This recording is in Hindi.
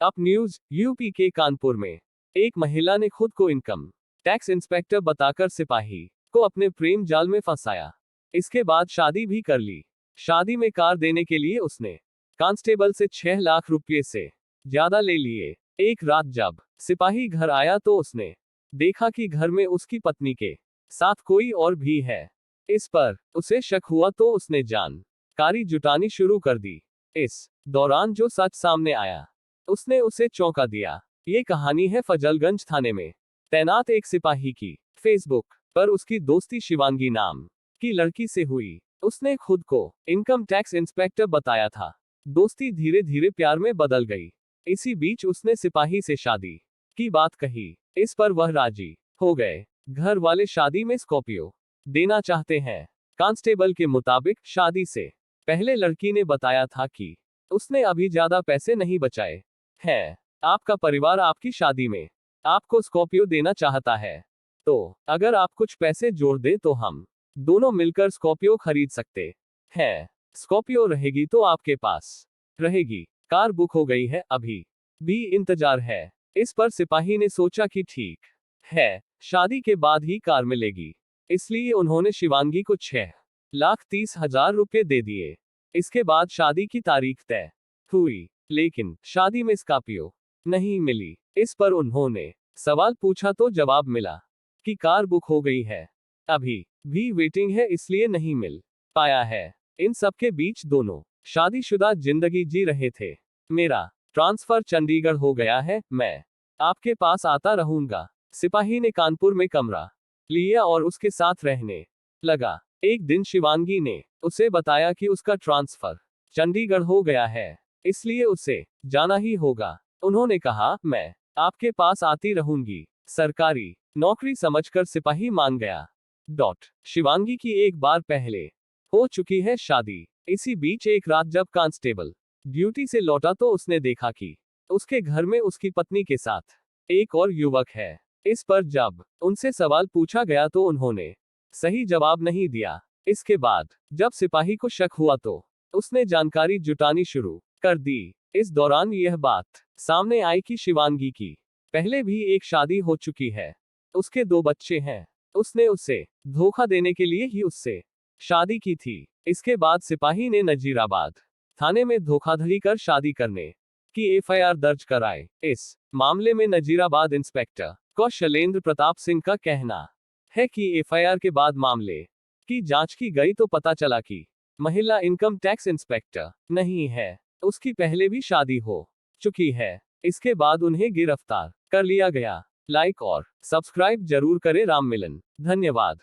Up news. यूपी के कानपुर में एक महिला ने खुद को इनकम टैक्स इंस्पेक्टर बताकर सिपाही को अपने प्रेम जाल में फंसाया। इसके बाद शादी भी कर ली। शादी में कार देने के लिए उसने कांस्टेबल से 6 लाख रुपए से ज्यादा ले लिए। एक रात जब सिपाही घर आया तो उसने देखा कि घर में उसकी पत्नी के साथ कोई और भी है। इस पर उसे शक हुआ तो उसने जानकारी जुटानी शुरू कर दी। इस दौरान जो सच सामने आया उसने उसे चौंका दिया। ये कहानी है फजलगंज थाने में तैनात एक सिपाही की। फेसबुक पर उसकी दोस्ती शिवांगी नाम की लड़की से हुई। उसने खुद को इनकम टैक्स इंस्पेक्टर बताया था। दोस्ती धीरे धीरे प्यार में बदल गई। इसी बीच उसने सिपाही से शादी की बात कही। इस पर वह राजी हो गए। घर वाले शादी में स्कॉर्पियो देना चाहते हैं। कांस्टेबल के मुताबिक शादी से पहले लड़की ने बताया था कि उसने अभी ज्यादा पैसे नहीं बचाए हैं। आपका परिवार आपकी शादी में आपको स्कॉर्पियो देना चाहता है, तो अगर आप कुछ पैसे जोड़ दे तो हम दोनों मिलकर स्कॉर्पियो खरीद सकते हैं। स्कॉर्पियो रहेगी तो आपके पास रहेगी। कार बुक हो गई है, अभी भी इंतजार है। इस पर सिपाही ने सोचा कि ठीक है, शादी के बाद ही कार मिलेगी। इसलिए उन्होंने शिवांगी को 6,30,000 रुपए दे दिए। इसके बाद शादी की तारीख तय हुई, लेकिन शादी में स्कॉर्पियो नहीं मिली। इस पर उन्होंने सवाल पूछा तो जवाब मिला कि कार बुक हो गई है, अभी भी वेटिंग है, इसलिए नहीं मिल पाया है। इन सब के बीच दोनों शादीशुदा जिंदगी जी रहे थे। मेरा ट्रांसफर चंडीगढ़ हो गया है, मैं आपके पास आता रहूंगा। सिपाही ने कानपुर में कमरा लिया और उसके साथ रहने लगा। एक दिन शिवांगी ने उसे बताया कि उसका ट्रांसफर चंडीगढ़ हो गया है, इसलिए उसे जाना ही होगा। उन्होंने कहा, मैं आपके पास आती रहूंगी। सरकारी नौकरी समझकर सिपाही मान गया। शिवांगी की एक बार पहले हो चुकी है शादी। इसी बीच एक रात जब कांस्टेबल ड्यूटी से लौटा तो उसने देखा कि उसके घर में उसकी पत्नी के साथ एक और युवक है। इस पर जब उनसे सवाल पूछा गया तो उन्होंने सही जवाब नहीं दिया। इसके बाद जब सिपाही को शक हुआ तो उसने जानकारी जुटानी शुरू कर दी। इस दौरान यह बात सामने आई कि शिवांगी की पहले भी एक शादी हो चुकी है, उसके 2 बच्चे हैं। उसने उसे धोखा देने के लिए ही उससे शादी की थी। इसके बाद सिपाही ने नजीराबाद थाने में धोखाधड़ी कर शादी करने की एफआईआर दर्ज कराई। इस मामले में नजीराबाद इंस्पेक्टर कौशलेंद्र प्रताप सिंह का कहना है कि एफआईआर के बाद मामले की जांच की गई तो पता चला कि महिला इनकम टैक्स इंस्पेक्टर नहीं है, उसकी पहले भी शादी हो चुकी है। इसके बाद उन्हें गिरफ्तार कर लिया गया। लाइक और सब्सक्राइब जरूर करें राम मिलन। धन्यवाद।